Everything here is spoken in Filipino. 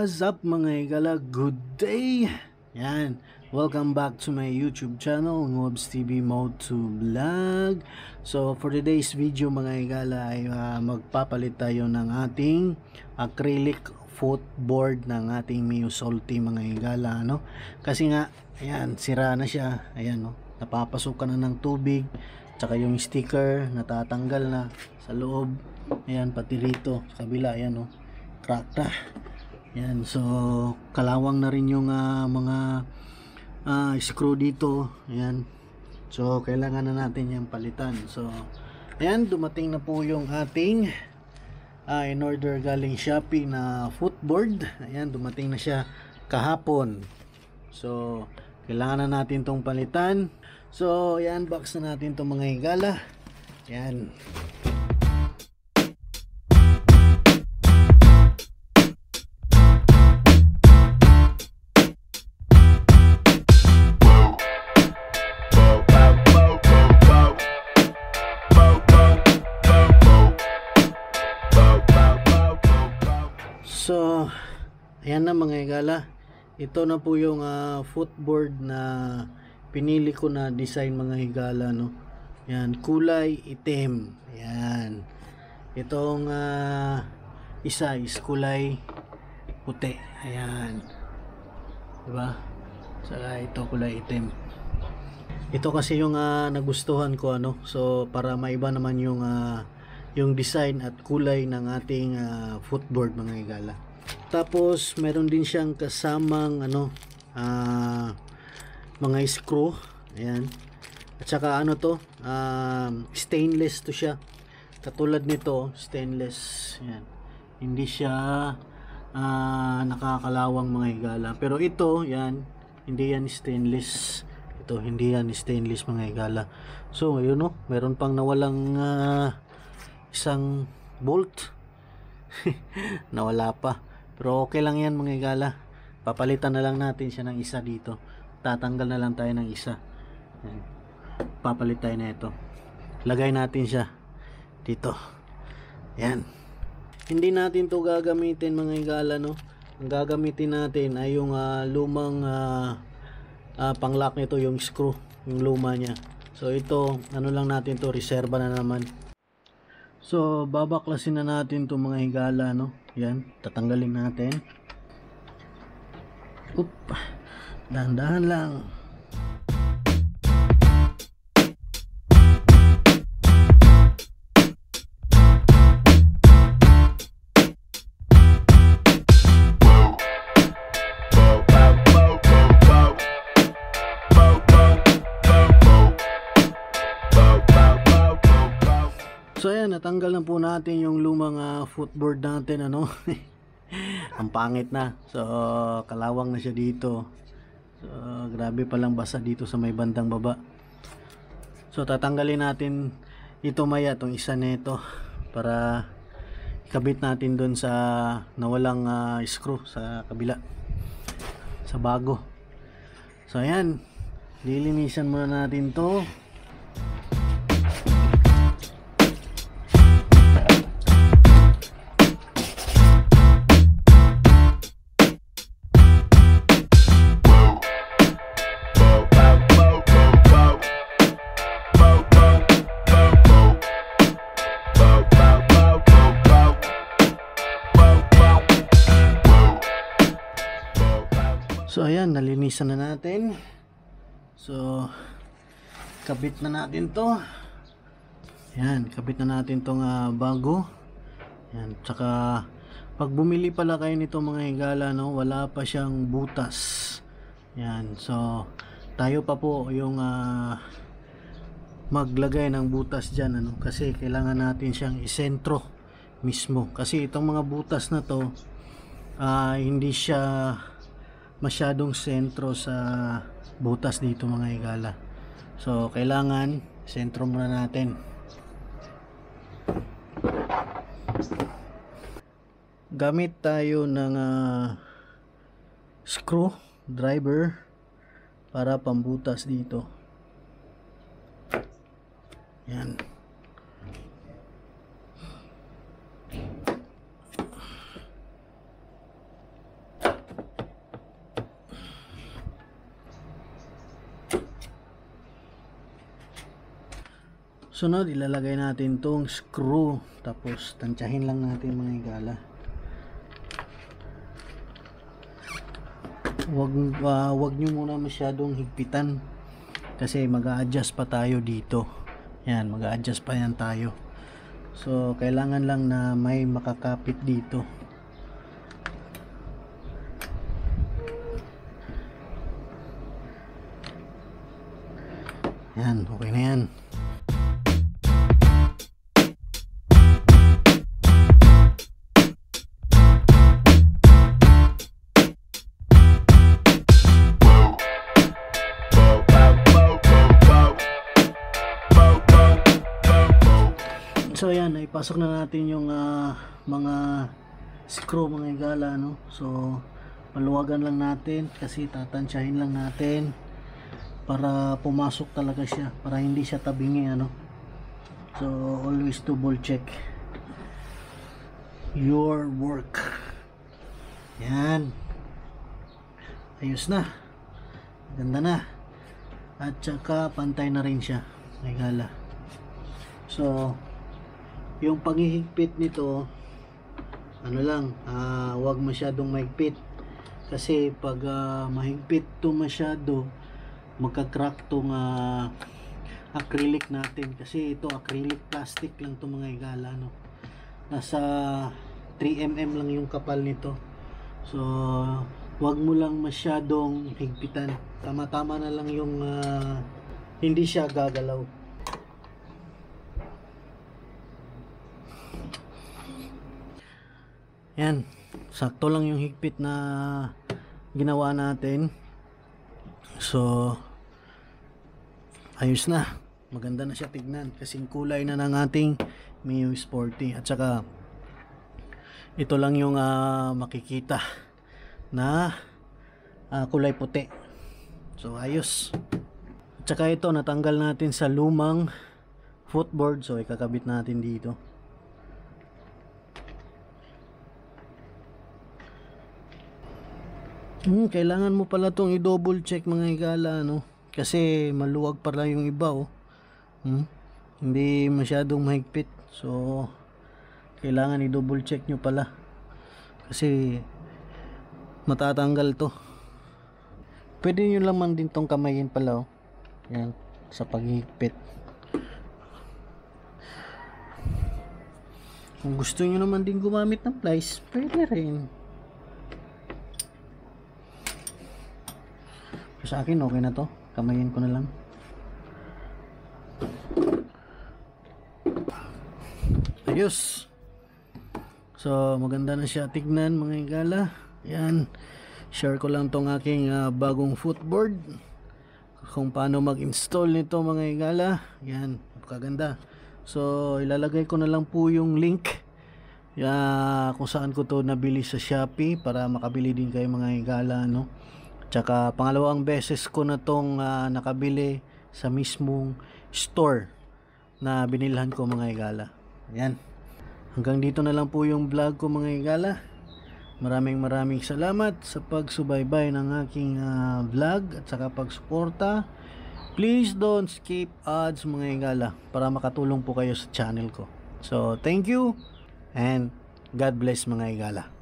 What's up mga higala? Good day! Yan, welcome back to my YouTube channel, Ngobs TV Mode to Vlog. So for today's video mga higala ay magpapalit tayo ng ating acrylic footboard ng ating Mio Salty mga higala, no? Kasi nga, ayan, sira na siya. Ayan, no? Napapasukan na ng tubig, tsaka yung sticker natatanggal na sa loob. Ayan, pati rito sa kabila, ayan, no? Crack na. Yan, so kalawang na rin yung mga screw dito. Ayan, so kailangan na natin yung palitan. So ayan, dumating na po yung ating in order galing Shopee na footboard. Ayan, dumating na siya kahapon. So kailangan na natin tong palitan. So ayan, box na natin tong mga higala. Ayan. So, ayan na mga higala. Ito na po yung footboard na pinili ko na design mga higala, no. Ayan, kulay itim. Ayan. Itong isa is kulay puti. Ayan. Diba? Saka ito kulay itim. Ito kasi yung nagustuhan ko, ano. So, para maiba naman yung design at kulay ng ating footboard mga higala. Tapos meron din siyang kasamang mga screw. Ayan. At saka ano to, stainless to siya. Katulad nito, stainless. Ayan. Hindi siya nakakalawang mga higala. Pero ito, yan, hindi yan stainless. Ito, hindi yan stainless mga higala. So, yun, no, meron pang nawalang isang bolt. Nawala pa, pero okay lang yan mga higala. Papalitan na lang natin siya ng isa dito. Tatanggal na lang tayo ng isa. Ayan. Papalit tayo na ito. Lagay natin siya dito. Ayan. Hindi natin to gagamitin mga higala, no. Ang gagamitin natin ay yung lumang panglock nito, yung screw, yung luma niya. So ito, ano lang natin to, reserva na naman. So, babaklasin na natin itong mga higala, no? Yan, tatanggalin natin. Oop, dahan-dahan lang. So ayan, natanggal na po natin yung lumang footboard natin, ano. Ang pangit na. So kalawang na siya dito. So grabe palang basa dito sa may bandang baba. So tatanggalin natin ito maya, itong isa nito, para ikabit natin doon sa nawalang screw sa kabila, sa bago. So ayan, lilinisan muna natin to. So ayan, nalinisan na natin. So kabit na natin to. Ayan, kabit na natin tong bago. Ayan, tsaka pag bumili pala kayo nito mga higala, no, wala pa siyang butas. Ayan, so tayo pa po yung maglagay ng butas dyan, ano, kasi kailangan natin siyang isentro mismo. Kasi itong mga butas na to, hindi siya masyadong sentro sa butas dito mga higala. So kailangan sentro muna natin. Gamit tayo ng screw driver para pambutas dito. Yan. Sunod, ilalagay natin tong screw, tapos tansyahin lang natin mga higala. Wag nyo muna masyadong higpitan kasi mag-a-adjust pa tayo dito. Yan, mag-a-adjust pa yan tayo. So kailangan lang na may makakapit dito. Yan, okay na yan. So ayan, ipasok na natin yung mga screw mga higala, no? So paluwagan lang natin kasi tatansyahin lang natin para pumasok talaga siya, para hindi siya tabingi, ano? So always double check your work. Yan, ayos na, ganda na, at saka pantay na rin siya mga higala. So yung paghihigpit nito, ano lang, wag masyadong mahigpit kasi pag mahigpit to masyado, magka-crack tong acrylic natin, kasi ito acrylic plastic lang to mga higala, no? Nasa 3mm lang yung kapal nito. So wag mo lang masyadong higpitan, tama-tama na lang yung hindi siya gagalaw. Yan, sakto lang yung higpit na ginawa natin. So ayos na, maganda na siya tignan kasing kulay na ng ating Mio Sporty. At saka ito lang yung makikita na kulay puti. So ayos. At saka ito natanggal natin sa lumang footboard, so ikakabit natin dito. Kailangan mo pala itong i-double check mga higala, no? Kasi maluwag pala yung iba, oh. Hindi masyadong mahigpit. So kailangan i-double check nyo pala kasi matatanggal to. Pwede nyo lang din tong kamayin pala, oh. Yan, sa paghigpit. Kung gusto nyo naman din gumamit ng plies, pwede rin. Sa akin okay na to, kamayin ko na lang. Ayos. So maganda na siya tignan mga higala. Yan, share ko lang tong aking bagong footboard, kung paano mag-install nito mga higala. Yan, napakaganda. So ilalagay ko na lang po yung link kung saan ko to nabili sa Shopee para makabili din kayo mga higala, no? Tsaka pangalawang beses ko na tong nakabili sa mismong store na binilhan ko mga higala. Ayan. Hanggang dito na lang po yung vlog ko mga higala. Maraming salamat sa pagsubaybay ng aking vlog at saka pagsuporta. Please don't skip ads mga higala para makatulong po kayo sa channel ko. So thank you and God bless mga higala.